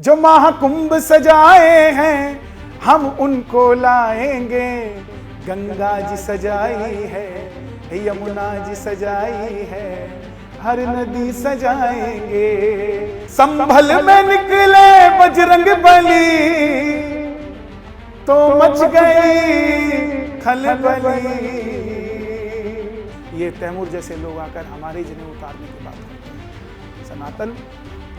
जो महाकुंभ सजाए हैं हम उनको लाएंगे। गंगा जी सजाई है, यमुना जी सजाई है, हर नदी सजाएंगे। संभल में निकले बजरंग बली तो मच गई खलबली। ये तैमूर जैसे लोग आकर हमारे जनेऊ उतारने की बात करते हैं। सनातन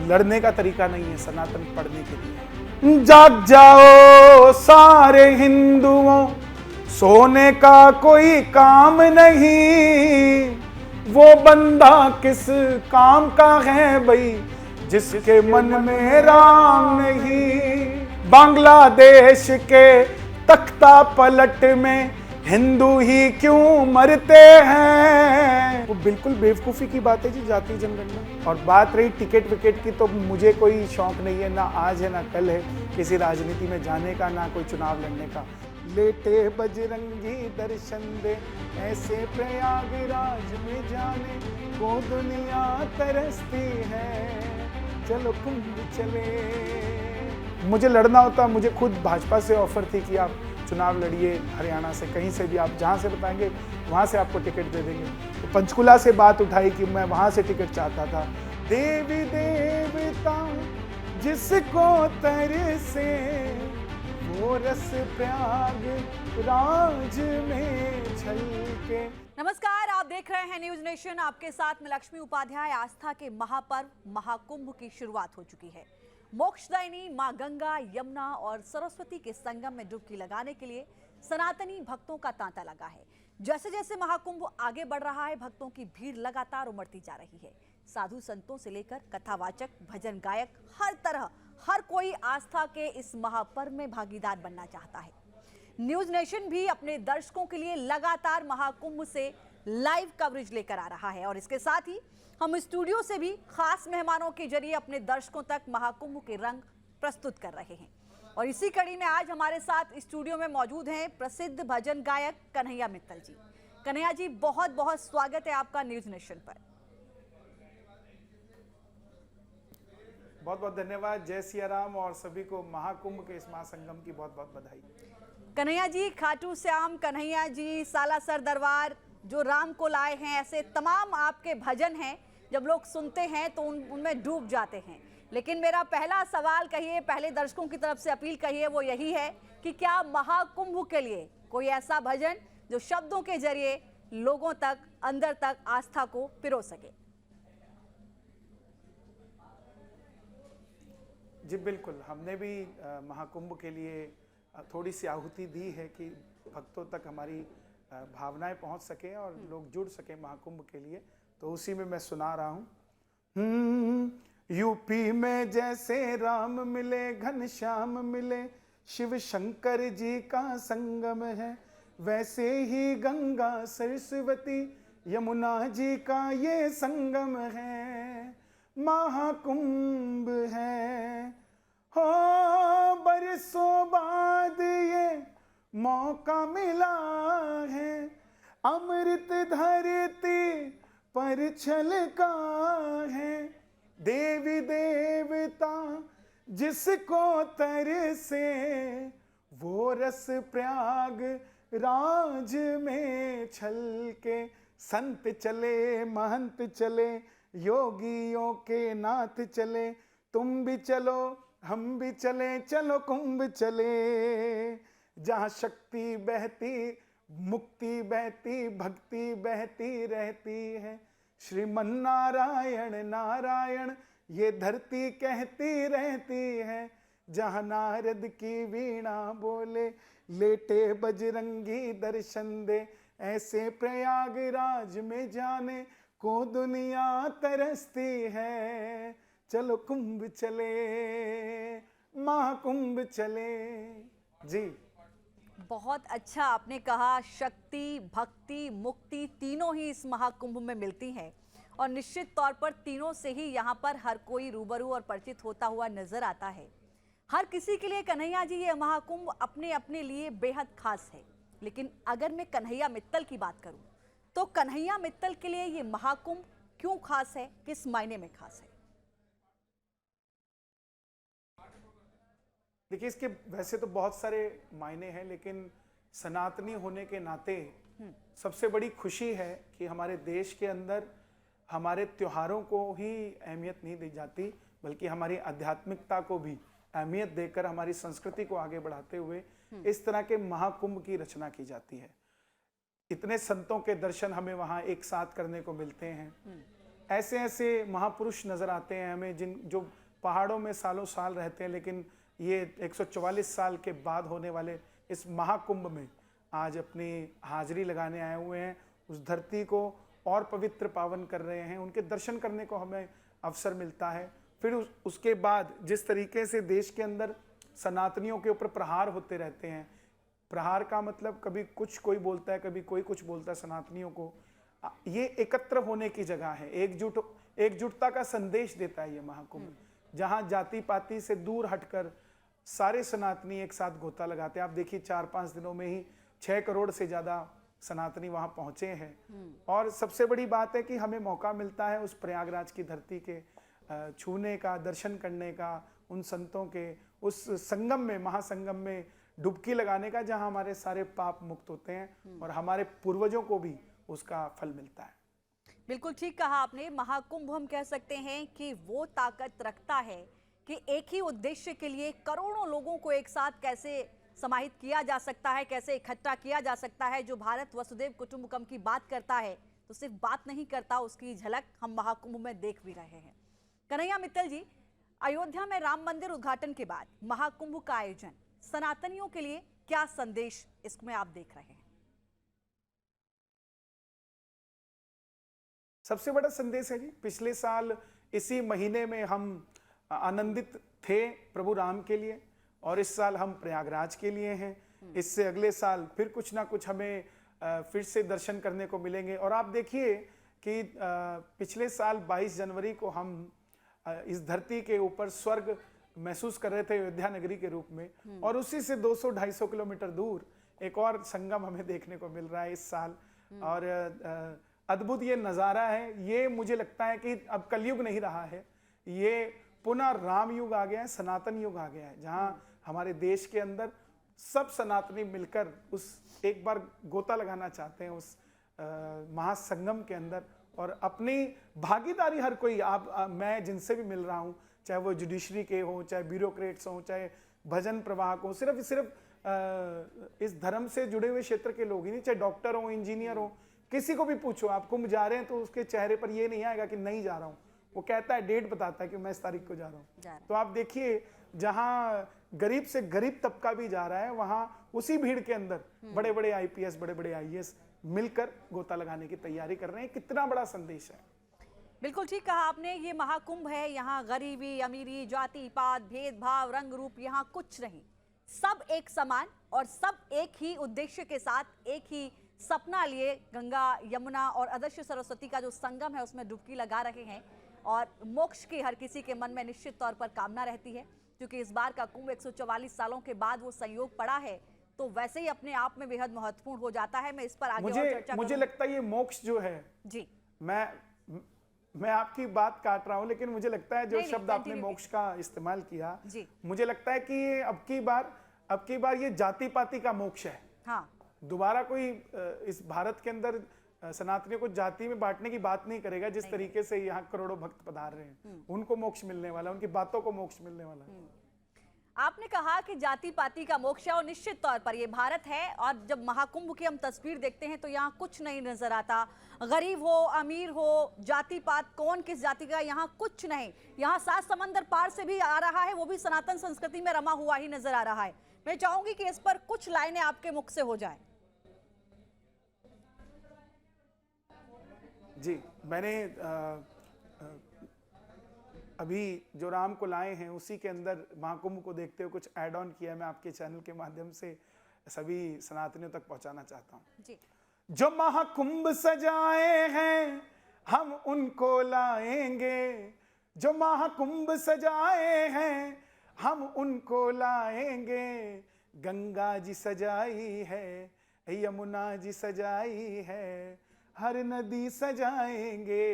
लड़ने का तरीका नहीं है, सनातन पढ़ने के लिए। जाग जाओ सारे हिंदुओं, सोने का कोई काम नहीं। वो बंदा किस काम का है भाई जिसके मन में राम नहीं। बांग्लादेश के तख्ता पलट में हिंदू ही क्यों मरते हैं। वो बिल्कुल बेवकूफ़ी की बात है जी, जातीय जनगणना। और बात रही टिकट विकेट की, तो मुझे कोई शौक नहीं है, ना आज है ना कल है किसी राजनीति में जाने का, ना कोई चुनाव लड़ने का। लेटे बजरंगी दर्शन दे, ऐसे प्रयागराज में जाने को दुनिया तरसती है। चलो कुंभ चले। मुझे लड़ना होता, मुझे खुद भाजपा से ऑफर थी कि आप चुनाव लड़िए, हरियाणा से कहीं से भी, आप जहाँ से बताएंगे वहाँ से आपको टिकट दे देंगे। तो पंचकुला से बात उठाई कि मैं वहाँ से टिकट चाहता था। देवी देवता जिसको तरसे वो रस प्रयाग राज में छलके। नमस्कार, आप देख रहे हैं न्यूज नेशन। आपके साथ मैं लक्ष्मी उपाध्याय। आस्था के महापर्व महाकुंभ की शुरुआत हो चुकी है। मोक्षदायिनी मां गंगा, यमुना और सरस्वती के संगम में डुबकी लगाने के लिए सनातनी भक्तों का तांता लगा है। जैसे जैसे महाकुंभ आगे बढ़ रहा है, भक्तों की भीड़ लगातार उमड़ती जा रही है। साधु संतों से लेकर कथावाचक, भजन गायक, हर तरह हर कोई आस्था के इस महापर्व में भागीदार बनना चाहता है। न्यूज नेशन भी अपने दर्शकों के लिए लगातार महाकुंभ से लाइव कवरेज लेकर आ रहा है और इसके साथ ही हम स्टूडियो से भी खास मेहमानों के जरिए अपने दर्शकों तक महाकुंभ के रंग प्रस्तुत कर रहे हैं। और इसी कड़ी में आज हमारे साथ स्टूडियो में मौजूद हैं प्रसिद्ध भजन गायक कन्हैया मित्तल जी। कन्हैया जी, बहुत बहुत स्वागत है आपका न्यूज नेशन पर। बहुत बहुत धन्यवाद। जय सिया राम और सभी को महाकुंभ के इस महासंगम की बहुत बहुत बधाई। कन्हैया जी, खाटू श्याम कन्हैया जी, सालासर दरबार जो राम को लाए हैं, ऐसे तमाम आपके भजन हैं, जब लोग सुनते हैं तो उनमें डूब जाते हैं। लेकिन मेरा पहला सवाल कहिए, पहले दर्शकों की तरफ से अपील कहिए, वो यही है कि क्या महाकुंभ के लिए कोई ऐसा भजन जो शब्दों के जरिए लोगों तक, अंदर तक आस्था को पिरो सके? जी बिल्कुल, हमने भी महाकुंभ के लिए थोड़ी सी आहुति दी है कि भक्तों तक हमारी भावनाएं पहुंच सके और लोग जुड़ सके महाकुंभ के लिए। तो उसी में मैं सुना रहा हूँ। यूपी में जैसे राम मिले, घनश्याम मिले, शिव शंकर जी का संगम है, वैसे ही गंगा सरस्वती यमुना जी का ये संगम है। महाकुंभ है, हो बरसों बाद ये मौका मिला है, अमृत धरती पर छलका है। देवी देवता जिसको तरसे वो रस प्रयाग राज में छलके। संत चले, महंत चले, योगियों के नाथ चले, तुम भी चलो हम भी चले, चलो कुंभ चले। जहाँ शक्ति बहती, मुक्ति बहती, भक्ति बहती रहती है, श्रीमन नारायण नारायण ये धरती कहती रहती है। जहाँ नारद की वीणा बोले, लेटे बजरंगी दर्शन दे, ऐसे प्रयागराज में जाने को दुनिया तरसती है। चलो कुंभ चले, महाकुंभ चले। जी बहुत अच्छा आपने कहा। शक्ति, भक्ति, मुक्ति तीनों ही इस महाकुंभ में मिलती हैं और निश्चित तौर पर तीनों से ही यहाँ पर हर कोई रूबरू और परिचित होता हुआ नजर आता है। हर किसी के लिए कन्हैया जी ये महाकुंभ अपने अपने लिए बेहद खास है। लेकिन अगर मैं कन्हैया मित्तल की बात करूं तो कन्हैया मित्तल के लिए ये महाकुंभ क्यों खास है, किस मायने में खास है? देखिए, इसके वैसे तो बहुत सारे मायने हैं, लेकिन सनातनी होने के नाते सबसे बड़ी खुशी है कि हमारे देश के अंदर हमारे त्योहारों को ही अहमियत नहीं दी जाती, बल्कि हमारी आध्यात्मिकता को भी अहमियत देकर हमारी संस्कृति को आगे बढ़ाते हुए इस तरह के महाकुंभ की रचना की जाती है। इतने संतों के दर्शन हमें वहां एक साथ करने को मिलते हैं। ऐसे ऐसे महापुरुष नजर आते हैं हमें, जिन जो पहाड़ों में सालों साल रहते हैं, लेकिन ये 144 साल के बाद होने वाले इस महाकुंभ में आज अपनी हाजिरी लगाने आए हुए हैं। उस धरती को और पवित्र पावन कर रहे हैं, उनके दर्शन करने को हमें अवसर मिलता है। फिर उसके बाद जिस तरीके से देश के अंदर सनातनियों के ऊपर प्रहार होते रहते हैं, प्रहार का मतलब कभी कुछ कोई बोलता है, कभी कोई कुछ बोलता है सनातनियों को, ये एकत्र होने की जगह है, एकजुटता का संदेश देता है ये महाकुंभ, जहां जाति पाति से दूर हटकर सारे सनातनी एक साथ गोता लगाते हैं। आप देखिए 4-5 दिनों में ही 6 करोड़ से ज्यादा सनातनी वहां पहुंचे हैं। और सबसे बड़ी बात है कि हमें मौका मिलता है उस प्रयागराज की धरती के छूने का, दर्शन करने का, उन संतों के उस संगम में, महासंगम में डुबकी लगाने का, जहां हमारे सारे पाप मुक्त होते हैं और हमारे पूर्वजों को भी उसका फल मिलता है। बिल्कुल ठीक कहा आपने। महाकुंभ हम कह सकते हैं कि वो ताकत रखता है कि एक ही उद्देश्य के लिए करोड़ों लोगों को एक साथ कैसे समाहित किया जा सकता है, कैसे इकट्ठा किया जा सकता है। जो भारत वसुदेव कुटुंबकम की बात करता है तो सिर्फ बात नहीं करता, उसकी झलक हम महाकुंभ में देख भी रहे हैं। कन्हैया मित्तल जी, अयोध्या में राम मंदिर उद्घाटन के बाद महाकुंभ का आयोजन सनातनियों के लिए क्या संदेश इसमें आप देख रहे हैं? सबसे बड़ा संदेश है जी, पिछले साल इसी महीने में हम आनंदित थे प्रभु राम के लिए, और इस साल हम प्रयागराज के लिए हैं। इससे अगले साल फिर कुछ ना कुछ हमें फिर से दर्शन करने को मिलेंगे। और आप देखिए कि पिछले साल 22 जनवरी को हम इस धरती के ऊपर स्वर्ग महसूस कर रहे थे अयोध्या नगरी के रूप में, और उसी से 200-250 किलोमीटर दूर एक और संगम हमें देखने को मिल रहा है इस साल। और अद्भुत ये नज़ारा है। ये मुझे लगता है कि अब कलयुग नहीं रहा है, ये पुनः राम युग आ गया है, सनातन युग आ गया है, जहां हमारे देश के अंदर सब सनातनी मिलकर उस एक बार गोता लगाना चाहते हैं उस महासंगम के अंदर, और अपनी भागीदारी हर कोई, मैं जिनसे भी मिल रहा हूं, चाहे वो जुडिशरी के हो, चाहे ब्यूरोक्रेट्स हो, चाहे भजन प्रवाहक हो, सिर्फ इस धर्म से जुड़े हुए क्षेत्र के लोग ही नहीं, चाहे डॉक्टर हो, इंजीनियर हो, किसी को भी पूछो आप कुंभ जा रहे हैं तो उसके चेहरे पर ये नहीं आएगा कि नहीं जा रहा हूं। वो कहता है, डेट बताता है कि मैं इस तारीख को जा रहा हूं। तो आप देखिए, जहां गरीब से गरीब तबका भी जा रहा है, वहां उसी भीड़ के अंदर बड़े बड़े आईपीएस, बड़े बड़े आईएएस मिलकर गोता लगाने की तैयारी कर रहे हैं। कितना बड़ा संदेश है। बिल्कुल ठीक कहा आपने। ये महाकुंभ है, यहाँ गरीबी, अमीरी, जाति पात, भेदभाव, रंग रूप यहाँ कुछ नहीं, सब एक समान और सब एक ही उद्देश्य के साथ, एक ही सपना लिए गंगा, यमुना और अदृश्य सरस्वती का जो संगम है उसमें डुबकी लगा रहे हैं। और मोक्ष की हर किसी के मन में निश्चित तौर पर कामना रहती है, क्योंकि इस बार का कुंभ 144 सालों के बाद वो संयोग पड़ा है, तो वैसे ही अपने आप में बेहद महत्वपूर्ण हो जाता है। मैं इस पर आगे और चर्चा मुझे लगता है ये मोक्ष जो है जी, मैं आपकी बात काट रहा हूं, लेकिन मुझे लगता है जो शब्द आपने मोक्ष का इस्तेमाल किया, मुझे लगता है कि अब की बार ये जाति पाति का मोक्ष है। हाँ। दोबारा कोई इस भारत के अंदर सनातनियों को जाति में बांटने की बात नहीं करेगा। जिस तरीके से यहाँ करोड़ों भक्त पधार रहे हैं, उनको मोक्ष मिलने वाला, उनकी बातों को मोक्ष मिलने वाला है। आपने कहा कि जाति पाति का मोक्ष है, और निश्चित तौर पर ये भारत है। और जब महाकुंभ की हम तस्वीर देखते हैं तो यहाँ कुछ नहीं नजर आता, गरीब हो, अमीर हो, जाति पात, कौन किस जाति का, यहाँ कुछ नहीं। यहाँ 7 समंदर पार से भी आ रहा है, वो भी सनातन संस्कृति में रमा हुआ ही नजर आ रहा है। मैं चाहूंगी कि इस पर कुछ लाइनें आपके मुख से हो जाए। जी, मैंने अभी जो राम को लाए हैं उसी के अंदर महाकुंभ को देखते हुए कुछ ऐड ऑन किया, मैं आपके चैनल के माध्यम से सभी सनातनियों तक पहुंचाना चाहता हूं जी। जो महाकुंभ सजाए हैं हम उनको लाएंगे, जो महाकुंभ सजाए हैं हम उनको लाएंगे, गंगा जी सजाई है, यमुना जी सजाई है, हर नदी सजाएंगे,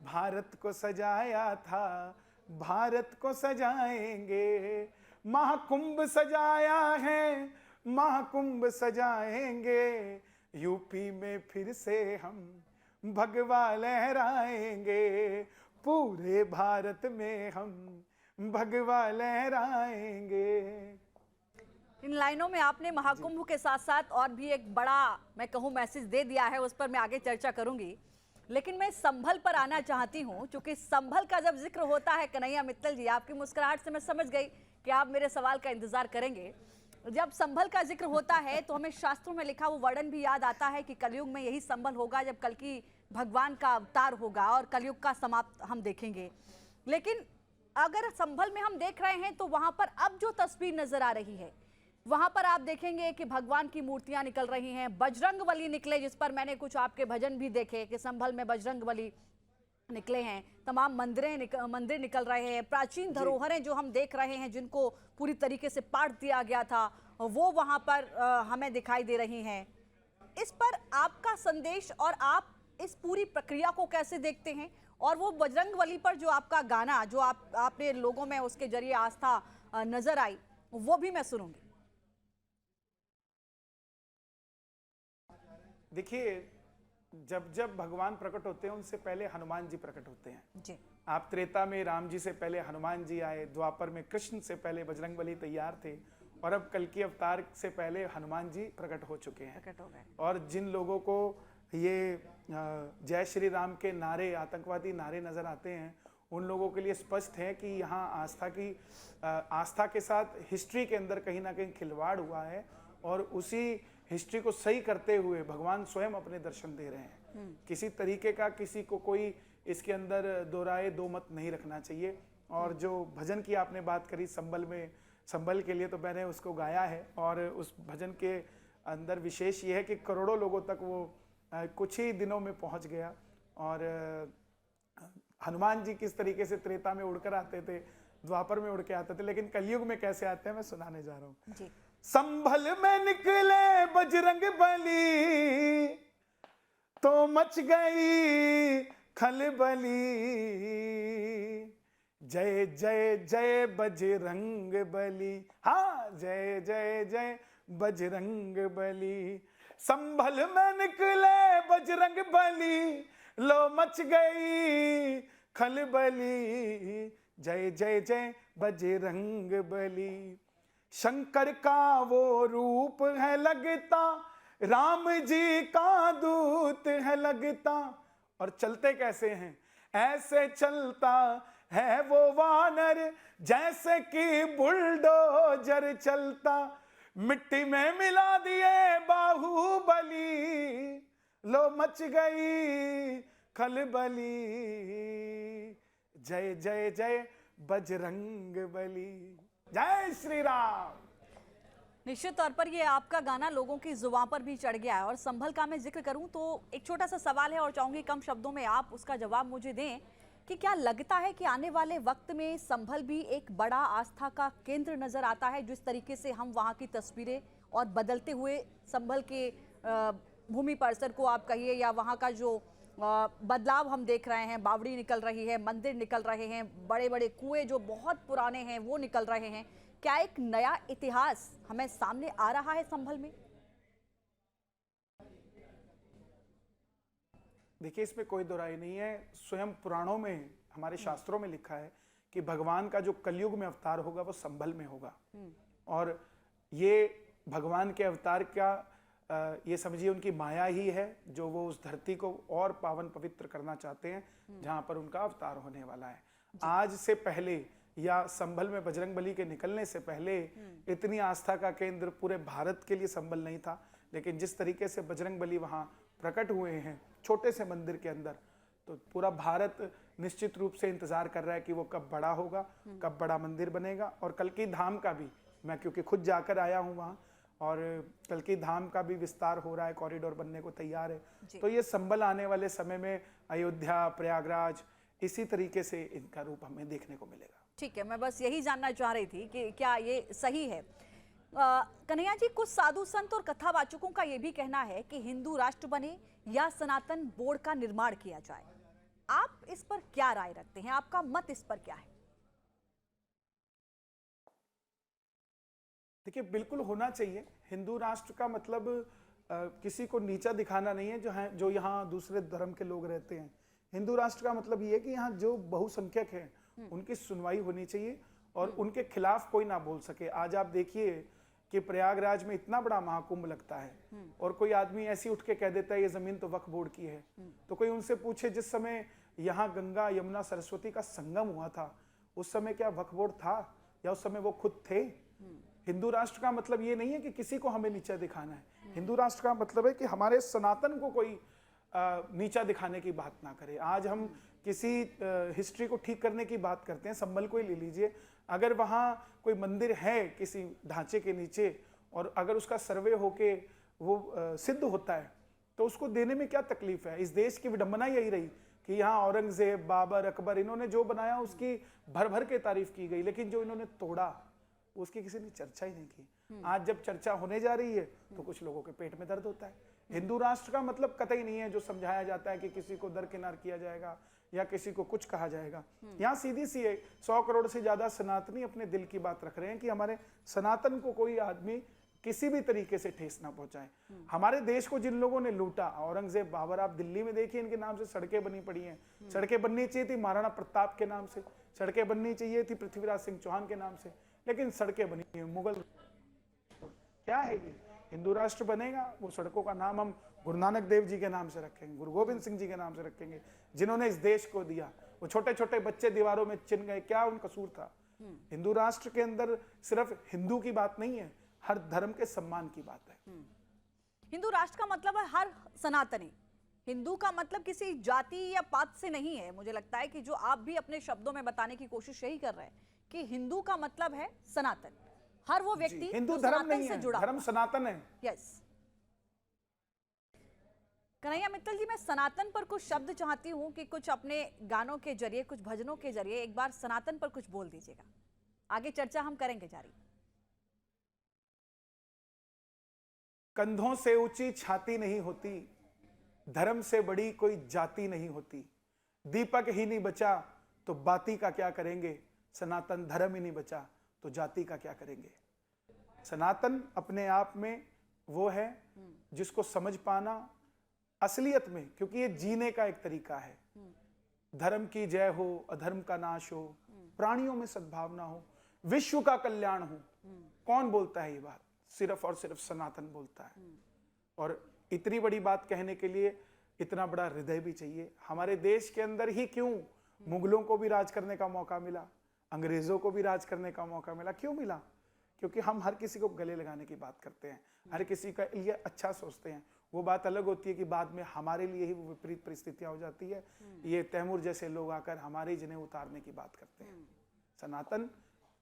भारत को सजाया था, भारत को सजाएंगे, महाकुंभ सजाया है, महाकुंभ सजाएंगे, यूपी में फिर से हम भगवा लहराएंगे, पूरे भारत में हम भगवा लहराएंगे। इन लाइनों में आपने महाकुंभ के साथ साथ और भी एक बड़ा मैं कहूँ मैसेज दे दिया है, उस पर मैं आगे चर्चा करूंगी। लेकिन मैं संभल पर आना चाहती हूँ, क्योंकि संभल का जब जिक्र होता है कन्हैया मित्तल जी, आपकी मुस्कुराहट से मैं समझ गई कि आप मेरे सवाल का इंतजार करेंगे। जब संभल का जिक्र होता है तो हमें शास्त्रों में लिखा वो वर्णन भी याद आता है कि कलयुग में यही संभल होगा जब कल्कि भगवान का अवतार होगा और कलयुग का समाप्त हम देखेंगे। लेकिन अगर संभल में हम देख रहे हैं तो वहां पर अब जो तस्वीर नजर आ रही है, वहां पर आप देखेंगे कि भगवान की मूर्तियां निकल रही हैं, बजरंगबली निकले, जिस पर मैंने कुछ आपके भजन भी देखे कि संभल में बजरंगबली निकले हैं, तमाम मंदिर निकल रहे हैं, प्राचीन धरोहरें जो हम देख रहे हैं जिनको पूरी तरीके से पाट दिया गया था वो वहां पर हमें दिखाई दे रही हैं। इस पर आपका संदेश और आप इस पूरी प्रक्रिया को कैसे देखते हैं? और वो बजरंगबली पर जो आपका गाना जो आपने लोगों में उसके जरिए आस्था नजर आई, वो भी मैं सुनूंगी। देखिए, जब जब भगवान प्रकट होते हैं उनसे पहले हनुमान जी प्रकट होते हैं जी। आप त्रेता में राम जी से पहले हनुमान जी आए, द्वापर में कृष्ण से पहले बजरंगबली तैयार थे, और अब कल्कि अवतार से पहले हनुमान जी प्रकट हो चुके हैं। प्रकट हो गए। और जिन लोगों को ये जय श्री राम के नारे, आतंकवादी नारे नजर आते हैं, उन लोगों के लिए स्पष्ट है कि यहाँ आस्था के साथ हिस्ट्री के अंदर कहीं ना कहीं खिलवाड़ हुआ है, और उसी हिस्ट्री को सही करते हुए भगवान स्वयं अपने दर्शन दे रहे हैं। किसी तरीके का किसी को कोई इसके अंदर दो राय दो मत नहीं रखना चाहिए। और जो भजन की आपने बात करी संभल के लिए, तो मैंने उसको गाया है, और उस भजन के अंदर विशेष ये है कि करोड़ों लोगों तक वो कुछ ही दिनों में पहुंच गया। और हनुमान जी किस तरीके से त्रेता में उड़कर आते थे, द्वापर में उड़ के आते थे, लेकिन कलयुग में कैसे आते हैं मैं सुनाने जा रहा हूँ। संभल में निकले बजरंग बली, तो मच गई खलबली, जय जय जय बजरंग बली, हाँ जय जय जय बजरंग बली। संभल में निकले बजरंग बली, लो मच गई खलबली, जय जय जय बजरंग बली। शंकर का वो रूप है लगता, राम जी का दूत है लगता, और चलते कैसे हैं, ऐसे चलता है वो वानर जैसे कि बुलडोजर चलता, मिट्टी में मिला दिए बाहुबली, लो मच गई खलबली, जय जय जय बजरंग बली। जय श्री राम। निश्चित तौर पर ये आपका गाना लोगों की जुबान पर भी चढ़ गया है। और संभल का मैं जिक्र करूं तो एक छोटा सा सवाल है और चाहूंगी कम शब्दों में आप उसका जवाब मुझे दें कि क्या लगता है कि आने वाले वक्त में संभल भी एक बड़ा आस्था का केंद्र नजर आता है, जिस तरीके से हम वहां की तस्वीरें और बदलते हुए संभल के भूमि परिसर को आप कहिए या वहां का जो बदलाव हम देख रहे हैं, बावड़ी निकल रही है, मंदिर निकल रहे हैं, बड़े बड़े कुएं जो बहुत पुराने हैं वो निकल रहे हैं, क्या एक नया इतिहास हमें सामने आ रहा है संभल में? देखिए, इसमें कोई दो राय नहीं है। स्वयं पुराणों में, हमारे शास्त्रों में लिखा है कि भगवान का जो कलयुग में अवतार होगा वो संभल में होगा। और ये भगवान के अवतार का ये समझिए उनकी माया ही है, जो वो उस धरती को और पावन पवित्र करना चाहते हैं जहां पर उनका अवतार होने वाला है। आज से पहले या संभल में बजरंगबली के निकलने से पहले इतनी आस्था का केंद्र पूरे भारत के लिए संभल नहीं था। लेकिन जिस तरीके से बजरंगबली वहां प्रकट हुए हैं छोटे से मंदिर के अंदर, तो पूरा भारत निश्चित रूप से इंतजार कर रहा है कि वो कब बड़ा होगा, कब बड़ा मंदिर बनेगा। और कल्कि धाम का भी, मैं क्योंकि खुद जाकर आया हूँ वहाँ, और कल्कि धाम का भी विस्तार हो रहा है, कॉरिडोर बनने को तैयार है। तो ये संभल आने वाले समय में अयोध्या, प्रयागराज, इसी तरीके से इनका रूप हमें देखने को मिलेगा। ठीक है, मैं बस यही जानना चाह रही थी कि क्या ये सही है। कन्हैया जी, कुछ साधु संत और कथावाचकों का ये भी कहना है कि हिंदू राष्ट्र बने या सनातन बोर्ड का निर्माण किया जाए। आप इस पर क्या राय रखते हैं? आपका मत इस पर क्या है? देखिए, बिल्कुल होना चाहिए। हिंदू राष्ट्र का मतलब किसी को नीचा दिखाना नहीं है जो यहाँ दूसरे धर्म के लोग रहते हैं। हिंदू राष्ट्र का मतलब ये है कि यहाँ जो बहुसंख्यक हैं उनकी सुनवाई होनी चाहिए और उनके खिलाफ कोई ना बोल सके। आज आप देखिए कि प्रयागराज में इतना बड़ा महाकुंभ लगता है और कोई आदमी ऐसी उठ के कह देता है ये जमीन तो वक्फ बोर्ड की है। तो कोई उनसे पूछे, जिस समय यहाँ गंगा यमुना सरस्वती का संगम हुआ था उस समय क्या वक्फ बोर्ड था या उस समय वो खुद थे? हिंदू राष्ट्र का मतलब ये नहीं है कि किसी को हमें नीचा दिखाना है। हिंदू राष्ट्र का मतलब है कि हमारे सनातन को कोई नीचा दिखाने की बात ना करे। आज हम किसी हिस्ट्री को ठीक करने की बात करते हैं, संभल को ही ले लीजिए। अगर वहाँ कोई मंदिर है किसी ढांचे के नीचे और अगर उसका सर्वे होके वो सिद्ध होता है तो उसको देने में क्या तकलीफ है? इस देश की विडंबना यही रही कि यहाँ औरंगजेब, बाबर, अकबर, इन्होंने जो बनाया उसकी भर भर के तारीफ की गई, लेकिन जो इन्होंने तोड़ा उसकी किसी ने चर्चा ही नहीं की। आज जब चर्चा होने जा रही है तो कुछ लोगों के पेट में दर्द होता है। हिंदू राष्ट्र का मतलब कतई नहीं है जो समझाया जाता है कि किसी को दरकिनार किया जाएगा या किसी को कुछ कहा जाएगा। यहाँ सीधी सी है, 100 करोड़ से ज्यादा सनातनी अपने दिल की बात रख रहे हैं कि हमारे सनातन को कोई आदमी किसी भी तरीके से ठेस ना पहुंचाए। हमारे देश को जिन लोगों ने लूटा, औरंगजेब, बाबर, आप दिल्ली में देखिए इनके नाम से सड़कें बनी पड़ी हैं। सड़कें बननी चाहिए थी महाराणा प्रताप के नाम से, सड़कें बननी चाहिए थी पृथ्वीराज सिंह चौहान के नाम से, लेकिन सड़कें बनी हैं मुगल। क्या है ये? हिंदू राष्ट्र बनेगा, वो सड़कों का नाम हम गुरु नानक देव जी के नाम से रखेंगे, गुरु गोविंद सिंह जी के नाम से रखेंगे, जिन्होंने इस देश को दिया। वो छोटे छोटे बच्चे दीवारों में चिन गए, क्या उन कसूर था? हिंदू राष्ट्र के अंदर सिर्फ हिंदू की बात नहीं है, हर धर्म के सम्मान की बात है। हिंदू राष्ट्र का मतलब है हर सनातनी। हिंदू का मतलब किसी जाति या पात से नहीं है। मुझे लगता है कि जो आप भी अपने शब्दों में बताने की कोशिश यही कर रहे हैं कि हिंदू का मतलब है सनातन, हर वो व्यक्ति हिंदू धर्म नहीं है, धर्म सनातन है। यस। कन्हैया मित्तल जी, मैं सनातन पर कुछ शब्द चाहती हूं कि कुछ अपने गानों के जरिए, कुछ भजनों के जरिए एक बार सनातन पर कुछ बोल दीजिएगा। आगे चर्चा हम करेंगे जारी। कंधों से ऊंची छाती नहीं होती, धर्म से बड़ी कोई जाति नहीं होती। दीपक ही नहीं बचा तो बाती का क्या करेंगे, सनातन धर्म ही नहीं बचा तो जाति का क्या करेंगे। सनातन अपने आप में वो है जिसको समझ पाना असलियत में, क्योंकि ये जीने का एक तरीका है। धर्म की जय हो, अधर्म का नाश हो, प्राणियों में सद्भावना हो, विश्व का कल्याण हो। कौन बोलता है ये बात? सिर्फ और सिर्फ सनातन बोलता है। और इतनी बड़ी बात कहने के लिए इतना बड़ा हृदय भी चाहिए। हमारे देश के अंदर ही क्यों मुगलों को भी राज करने का मौका मिला, अंग्रेजों को भी राज करने का मौका मिला? क्यों मिला? क्योंकि हम हर किसी को गले लगाने की बात करते हैं, हर किसी का लिए अच्छा सोचते हैं। वो बात अलग होती है कि बाद में हमारे लिए ही वो विपरीत परिस्थितियां हो जाती है। ये तैमूर जैसे लोग आकर हमारे जिन्हें उतारने की बात करते हैं। सनातन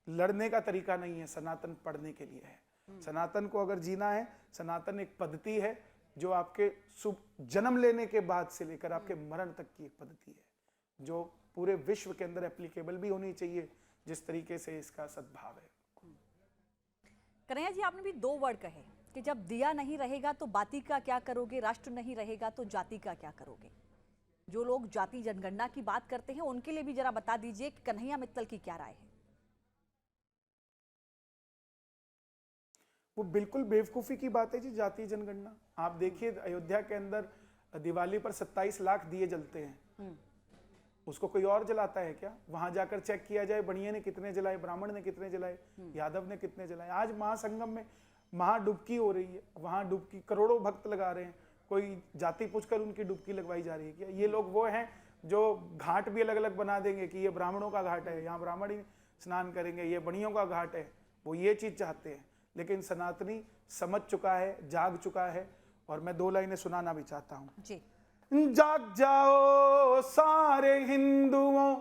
लड़ने का तरीका नहीं है, सनातन पढ़ने के लिए है। सनातन को अगर जीना है, सनातन एक पद्धति है जो आपके शुभ जन्म लेने के बाद से लेकर आपके मरण तक की एक पद्धति है जो पूरे विश्व के अंदर एप्लीकेबल भी होनी चाहिए, जिस तरीके से इसका सद्भाव है। कन्हैया जी, आपने भी 2 वर्ड कहे कि जब दिया नहीं रहेगा तो बाती का क्या करोगे, राष्ट्र नहीं रहेगा तो जाति का क्या करोगे। जो लोग जाति जनगणना की बात करते हैं उनके लिए भी जरा बता दीजिए कि कन्हैया मित्तल की क्या राय है। वो बिल्कुल बेवकूफ़ी की बात है जी, जाति जनगणना। आप देखिए अयोध्या के अंदर दिवाली पर 27 लाख दिए जलते हैं, उसको कोई और जलाता है क्या? वहां जाकर चेक किया जाए बनिए ने कितने जलाए, ब्राह्मण ने कितने जलाए, यादव ने कितने जलाए। आज महासंगम में महाडुबकी हो रही है, वहां डुबकी करोड़ों भक्त लगा रहे हैं, कोई जाति पूछकर उनकी डुबकी लगवाई जा रही है क्या? ये लोग वो हैं जो घाट भी अलग अलग बना देंगे कि ये ब्राह्मणों का घाट है, यहाँ ब्राह्मण ही स्नान करेंगे, ये बनियों का घाट है। वो ये चीज चाहते हैं, लेकिन सनातनी समझ चुका है, जाग चुका है। और मैं 2 लाइनें सुनाना भी चाहता हूं जी। जाग जाओ सारे हिंदुओं,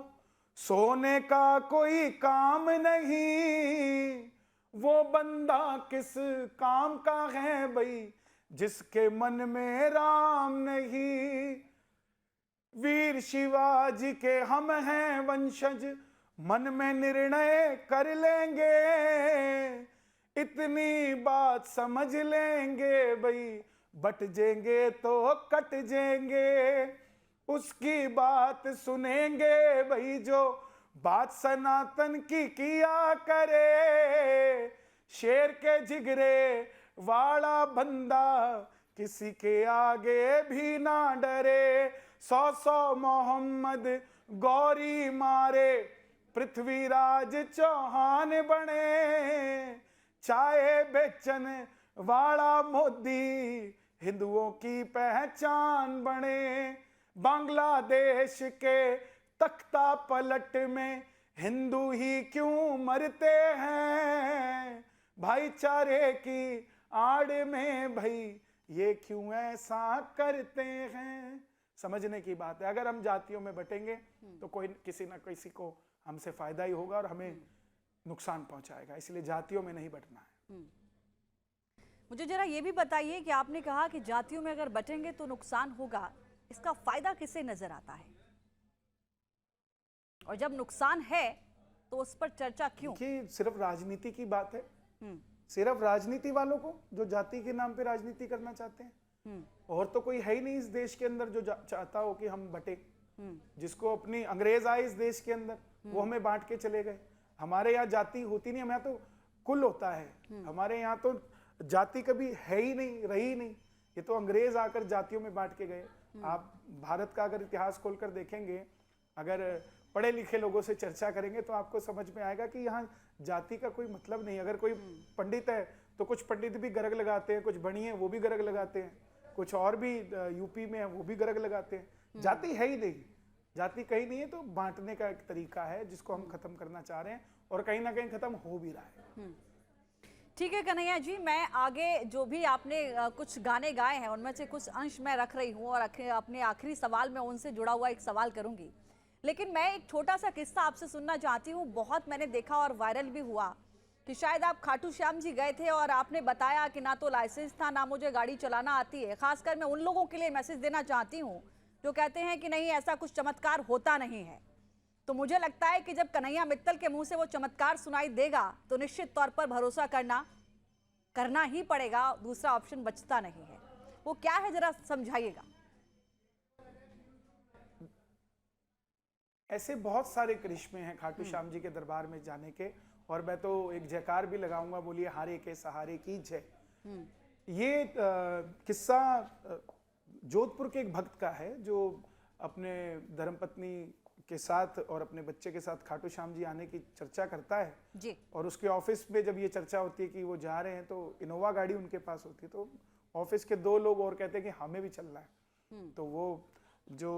सोने का कोई काम नहीं, वो बंदा किस काम का है भाई जिसके मन में राम नहीं। वीर शिवाजी के हम हैं वंशज, मन में निर्णय कर लेंगे, इतनी बात समझ लेंगे भाई, बट जाएंगे तो कट जाएंगे, उसकी बात सुनेंगे भाई जो बात सनातन की किया करे। शेर के जिगरे वाला बंदा किसी के आगे भी ना डरे। 100 मोहम्मद गौरी मारे पृथ्वीराज चौहान बने। चाय बेचन वाला मोदी हिंदुओं की पहचान बने। बांग्लादेश के तख्ता पलट में हिंदू ही क्यों मरते हैं। भाईचारे की आड़ में भाई ये क्यों ऐसा करते हैं। समझने की बात है, अगर हम जातियों में बटेंगे तो कोई किसी ना किसी को हमसे फायदा ही होगा और हमें नुकसान पहुंचाएगा, इसलिए जातियों में नहीं बटना है। मुझे जरा ये भी बताइए कि आपने कहा कि जातियों में अगर बटेंगे तो नुकसान होगा, इसका फायदा किसे नजर आता है और जब नुकसान है तो उस पर चर्चा क्यों? कि सिर्फ राजनीति की बात है, सिर्फ राजनीति वालों को जो जाति के नाम पे राजनीति करना चाहते हैं, और तो कोई है ही नहीं इस देश के अंदर जो चाहता हो कि हम बटे। जिसको अपनी अंग्रेज आए इस देश के अंदर वो हमें बांट के चले गए। हमारे यहाँ जाति होती नहीं, हमारे यहाँ तो कुल होता है। हमारे यहाँ तो जाति कभी है ही नहीं, रही नहीं, ये तो अंग्रेज आकर जातियों में बांट के गए। आप भारत का अगर इतिहास खोलकर देखेंगे, अगर पढ़े लिखे लोगों से चर्चा करेंगे तो आपको समझ में आएगा कि यहाँ जाति का कोई मतलब नहीं। अगर कोई पंडित है तो कुछ पंडित भी गरग लगाते हैं, कुछ बणी है वो भी गरग लगाते हैं, कुछ और भी यूपी में है वो भी गरग लगाते हैं। जाति है ही नहीं, जाति कहीं नहीं है। तो बांटने का एक तरीका है जिसको हम खत्म करना चाह रहे हैं और कहीं ना कहीं खत्म हो भी रहा है। ठीक है कन्हैया जी, मैं आगे जो भी आपने कुछ गाने गाए हैं उनमें से कुछ अंश मैं रख रही हूँ और अपने आखिरी सवाल में उनसे जुड़ा हुआ एक सवाल करूंगी। लेकिन मैं एक छोटा सा किस्सा आपसे सुनना चाहती हूँ। बहुत मैंने देखा और वायरल भी हुआ कि शायद आप खाटू श्याम जी गए थे और आपने बताया कि ना तो लाइसेंस था ना मुझे गाड़ी चलाना आती है। खासकर मैं उन लोगों के लिए मैसेज देना चाहती हूँ जो कहते हैं कि नहीं ऐसा कुछ चमत्कार होता नहीं है। तो मुझे लगता है कि जब कन्हैया मित्तल के मुंह से वो चमत्कार सुनाई देगा तो निश्चित तौर पर भरोसा करना ही पड़ेगा, दूसरा ऑप्शन बचता नहीं है। वो क्या है जरा समझाइएगा। ऐसे बहुत सारे करिश्मे हैं खाटू श्याम जी के दरबार में जाने के, और मैं तो एक जयकार भी लगाऊंगा, बोलिए हारे के सहारे की जय। ये किस्सा जोधपुर के एक भक्त का है जो अपने धर्मपत्नी के साथ और अपने बच्चे के साथ खाटू श्याम जी आने की चर्चा करता है जी। और उसके ऑफिस में जब ये चर्चा होती है कि वो जा रहे हैं तो इनोवा गाड़ी उनके पास होती है, तो ऑफिस के 2 लोग और कहते हैं कि हमें भी चलना है। तो वो जो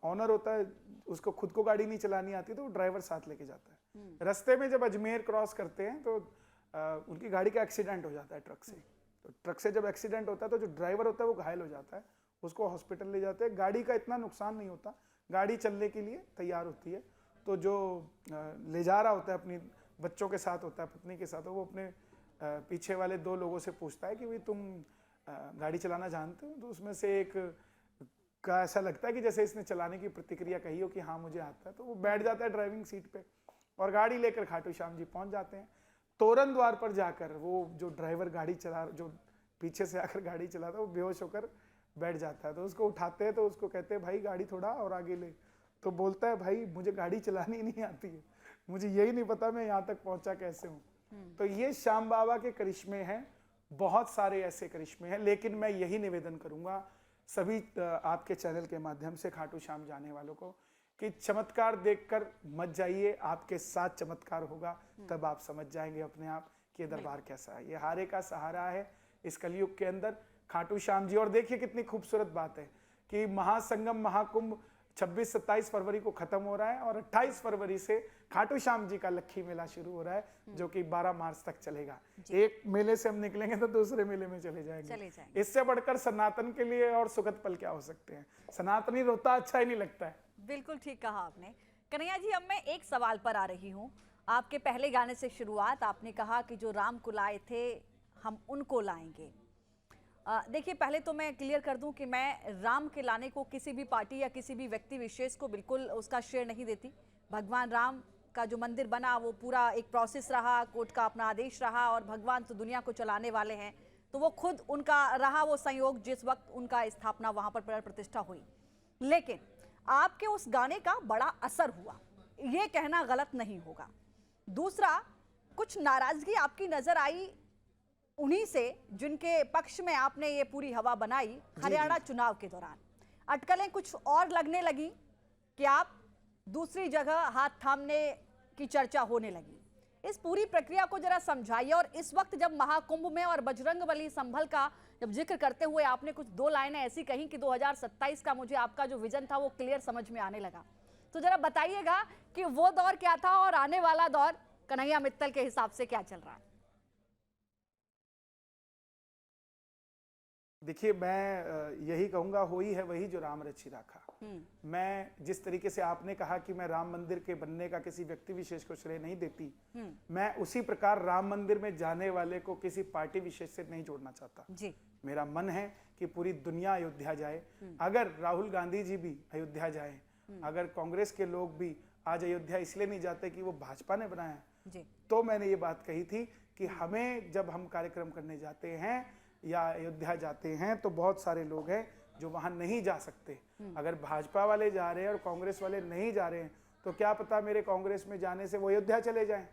ऑनर होता है उसको खुद को गाड़ी नहीं चलानी आती तो वो ड्राइवर साथ लेके जाता है। रास्ते में जब अजमेर क्रॉस करते हैं तो उनकी गाड़ी का एक्सीडेंट हो जाता है ट्रक से। तो ट्रक से जब एक्सीडेंट होता है तो जो ड्राइवर होता है वो घायल हो जाता है, उसको हॉस्पिटल ले जाते हैं। गाड़ी का इतना नुकसान नहीं होता, गाड़ी चलने के लिए तैयार होती है। तो जो ले जा रहा होता है अपनी बच्चों के साथ होता है, पत्नी के साथ, वो अपने पीछे वाले 2 लोगों से पूछता है कि भाई तुम गाड़ी चलाना जानते हो? तो उसमें से एक का ऐसा लगता है कि जैसे इसने चलाने की प्रतिक्रिया कही हो कि हाँ मुझे आता है। तो वो बैठ जाता है ड्राइविंग सीट पे और गाड़ी लेकर खाटू श्याम जी पहुंच जाते हैं। तोरण द्वार पर जाकर वो जो ड्राइवर गाड़ी चला, जो पीछे से आकर गाड़ी चलाता है, वो बेहोश होकर बैठ जाता है। तो उसको उठाते हैं तो उसको कहते हैं भाई गाड़ी थोड़ा और आगे ले। तो बोलता है भाई मुझे गाड़ी चलानी नहीं आती है, मुझे यही नहीं पता मैं यहाँ तक पहुंचा कैसे हूँ। तो ये श्याम बाबा के करिश्मे हैं, बहुत सारे ऐसे करिश्मे हैं। लेकिन मैं यही निवेदन करूंगा सभी आपके चैनल के माध्यम से खाटू श्याम जाने वालों को कि चमत्कार देखकर मत जाइए, आपके साथ चमत्कार होगा, तब आप समझ जाएंगे अपने आप कि ये दरबार कैसा है। ये हारे का सहारा है इस कलयुग के अंदर खाटू श्याम जी। और देखिए कितनी खूबसूरत बात है कि महासंगम महाकुंभ 26-27 फरवरी को खत्म हो रहा है और 28 फरवरी से खाटू श्याम जी का लक्खी मेला शुरू हो रहा है जो कि 12 मार्च तक चलेगा। एक मेले से हम निकलेंगे तो दूसरे मेले में चले जाएंगे। इससे बढ़कर सनातन के लिए और सुखद पल क्या हो सकते हैं। सनातनी रोता अच्छा ही नहीं लगता है। बिल्कुल ठीक कहा आपने। कन्हैया जी, अब मैं एक सवाल पर आ रही हूँ। आपके पहले गाने से शुरुआत, आपने कहा कि जो राम को लाए थे हम उनको लाएंगे। देखिए, पहले तो मैं क्लियर कर दूं कि मैं राम के लाने को किसी भी पार्टी या किसी भी व्यक्ति विशेष को बिल्कुल उसका श्रेय नहीं देती। भगवान राम का जो मंदिर बना वो पूरा एक प्रोसेस रहा, कोर्ट का अपना आदेश रहा, और भगवान तो दुनिया को चलाने वाले हैं, तो वो खुद उनका रहा वो संयोग जिस वक्त उनका स्थापना वहाँ पर प्राण प्रतिष्ठा हुई। लेकिन आपके उस गाने का बड़ा असर हुआ, ये कहना गलत नहीं होगा। दूसरा, कुछ नाराजगी आपकी नजर आई उन्हीं से जिनके पक्ष में आपने ये पूरी हवा बनाई हरियाणा चुनाव के दौरान। अटकलें कुछ और लगने लगी कि आप दूसरी जगह हाथ थामने की चर्चा होने लगी। इस पूरी प्रक्रिया को जरा समझाइए। और इस वक्त जब महाकुंभ में और बजरंगबली संभल का जब जिक्र करते हुए आपने कुछ दो लाइनें ऐसी कही कि 2027 का मुझे आपका जो विजन था वो क्लियर समझ में आने लगा, तो जरा बताइएगा कि वो दौर क्या था और आने वाला दौर कन्हैया मित्तल के हिसाब से क्या चल रहा है। देखिए, मैं यही कहूंगा, हो ही है वही जो राम रचि राखा। मैं जिस तरीके से आपने कहा कि मैं राम मंदिर के बनने का किसी व्यक्ति विशेष को श्रेय नहीं देती, मैं उसी प्रकार राम मंदिर में जाने वाले को किसी पार्टी विशेष से नहीं जोड़ना चाहता जी। मेरा मन है कि पूरी दुनिया अयोध्या जाए। अगर राहुल गांधी जी भी अयोध्या जाए, अगर कांग्रेस के लोग भी आज अयोध्या इसलिए नहीं जाते कि वो भाजपा ने बनाया जी। तो मैंने ये बात कही थी कि हमें जब हम कार्यक्रम करने जाते हैं या अयोध्या जाते हैं तो बहुत सारे लोग हैं जो वहां नहीं जा सकते। अगर भाजपा वाले जा रहे हैं और कांग्रेस वाले नहीं जा रहे हैं तो क्या पता मेरे कांग्रेस में जाने से वो अयोध्या चले जाएं।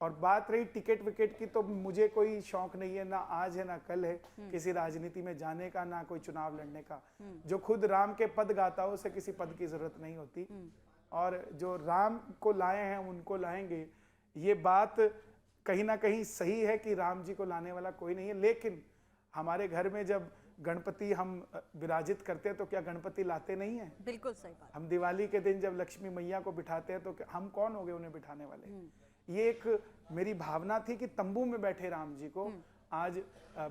और बात रही टिकट विकेट की, तो मुझे कोई शौक नहीं है, ना आज है ना कल है किसी राजनीति में जाने का, ना कोई चुनाव लड़ने का। जो खुद राम के पद गाता हो उसे किसी पद की जरूरत नहीं होती। और जो राम को लाए हैं उनको लाएंगे, ये बात कहीं ना कहीं सही है कि राम जी को लाने वाला कोई नहीं है। लेकिन हमारे घर में जब गणपति हम विराजित करते हैं तो क्या गणपति लाते नहीं है? बिल्कुल सही बात। हम दिवाली के दिन जब लक्ष्मी मैया को बिठाते हैं तो हम कौन हो गए उन्हें बिठाने वाले? ये एक मेरी भावना थी कि तंबू में बैठे राम जी को आज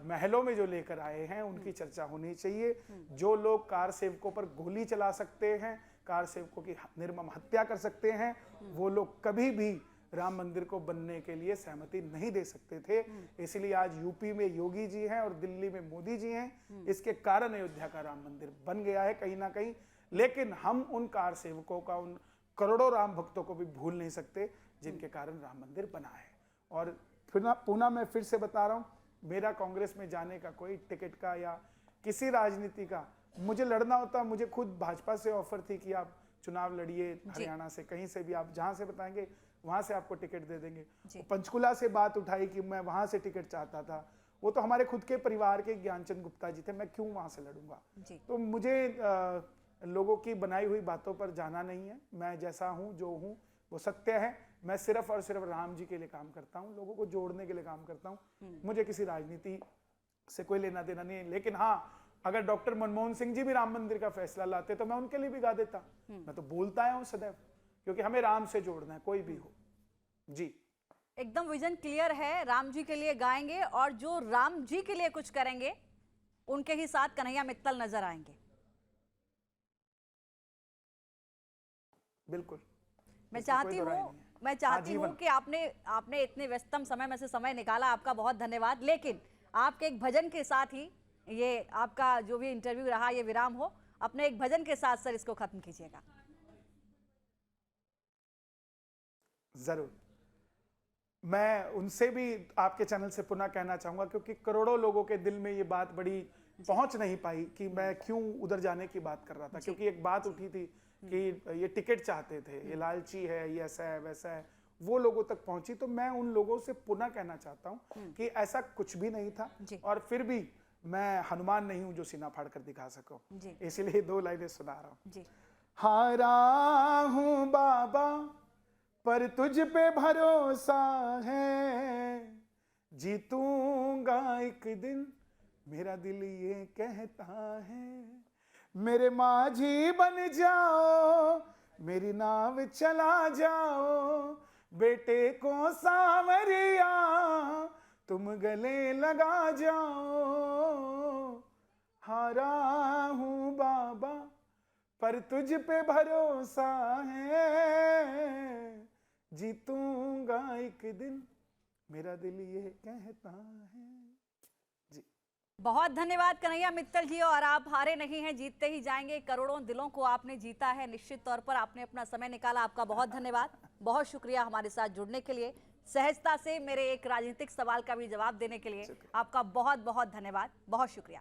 महलों में जो लेकर आए हैं उनकी चर्चा होनी चाहिए। जो लोग कार सेवकों पर गोली चला सकते हैं, कार सेवकों की निर्मम हत्या कर सकते हैं, वो लोग कभी भी राम मंदिर को बनने के लिए सहमति नहीं दे सकते थे। इसलिए आज यूपी में योगी जी हैं और दिल्ली में मोदी जी हैं। इसके कारण अयोध्या का राम मंदिर बन गया है कहीं ना कहीं। लेकिन हम उन कार सेवकों का, उन करोड़ों राम भक्तों को भी भूल नहीं सकते जिनके कारण राम मंदिर बना है। और पुनः मैं फिर से बता रहा हूं, मेरा कांग्रेस में जाने का कोई टिकट का या किसी राजनीति का मुझे लड़ना होता, मुझे खुद भाजपा से ऑफर थी कि आप चुनाव लड़िए, हरियाणा से कहीं से भी, आप जहां से बताएंगे वहां से आपको टिकट दे देंगे। पंचकुला से बात उठाई कि मैं वहां से टिकट चाहता था, वो तो हमारे खुद के परिवार के ज्ञानचंद गुप्ता जी थे, मैं क्यों वहां से लड़ूंगा? तो मुझे लोगों की बनाई हुई बातों पर जाना नहीं है। मैं जैसा हूं, जो हूं वो सत्य है। मैं सिर्फ और सिर्फ राम जी के लिए काम करता हूं, लोगों को जोड़ने के लिए काम करता हूं। मुझे किसी राजनीति से कोई लेना देना नहीं है। लेकिन हाँ, अगर डॉक्टर मनमोहन सिंह जी भी राम मंदिर का फैसला लाते तो मैं उनके लिए भी गा देता। मैं तो बोलता आया हूं सदैव, क्योंकि हमें राम से जोड़ना है, कोई भी हो जी। एकदम विजन क्लियर है, राम जी के लिए गाएंगे और जो राम जी के लिए कुछ करेंगे उनके ही साथ कन्हैया मित्तल नजर आएंगे। बिल्कुल। मैं चाहती हूँ कि आपने इतने व्यस्तम समय में से समय निकाला, आपका बहुत धन्यवाद। लेकिन आपके एक भजन के साथ ही ये आपका जो भी इंटरव्यू रहा ये विराम हो। अपने एक भजन के साथ सर इसको खत्म कीजिएगा। जरूर। मैं उनसे भी आपके चैनल से पुनः कहना चाहूंगा, क्योंकि करोड़ों लोगों के दिल में ये बात बड़ी पहुंच नहीं पाई कि मैं क्यों उधर जाने की बात कर रहा था। क्योंकि एक बात उठी थी कि ये टिकट चाहते थे, ये लालची है, ये ऐसा है वैसा है, वो लोगों तक पहुंची। तो मैं उन लोगों से पुनः कहना चाहता हूं कि ऐसा कुछ भी नहीं था। और फिर भी मैं हनुमान नहीं हूं जो सीना फाड़ कर दिखा सकूं, इसलिए दो लाइनें सुना रहा हूं। हारा हूं बाबा पर तुझ पे भरोसा है, जीतूंगा एक दिन मेरा दिल ये कहता है। मेरे माझी बन जाओ, मेरी नाव चला जाओ, बेटे को सांवरिया तुम गले लगा जाओ। हारा हूं बाबा पर तुझ पे भरोसा है, जीतूंगा एक दिन मेरा दिल ये कहता है जी। बहुत धन्यवाद कन्हैया मित्तल जी। और आप हारे नहीं हैं, जीतते ही जाएंगे। करोड़ों दिलों को आपने जीता है, निश्चित तौर पर आपने अपना समय निकाला, आपका बहुत धन्यवाद। बहुत शुक्रिया हमारे साथ जुड़ने के लिए, सहजता से मेरे एक राजनीतिक सवाल का भी जवाब देने के लिए आपका बहुत बहुत धन्यवाद। बहुत शुक्रिया।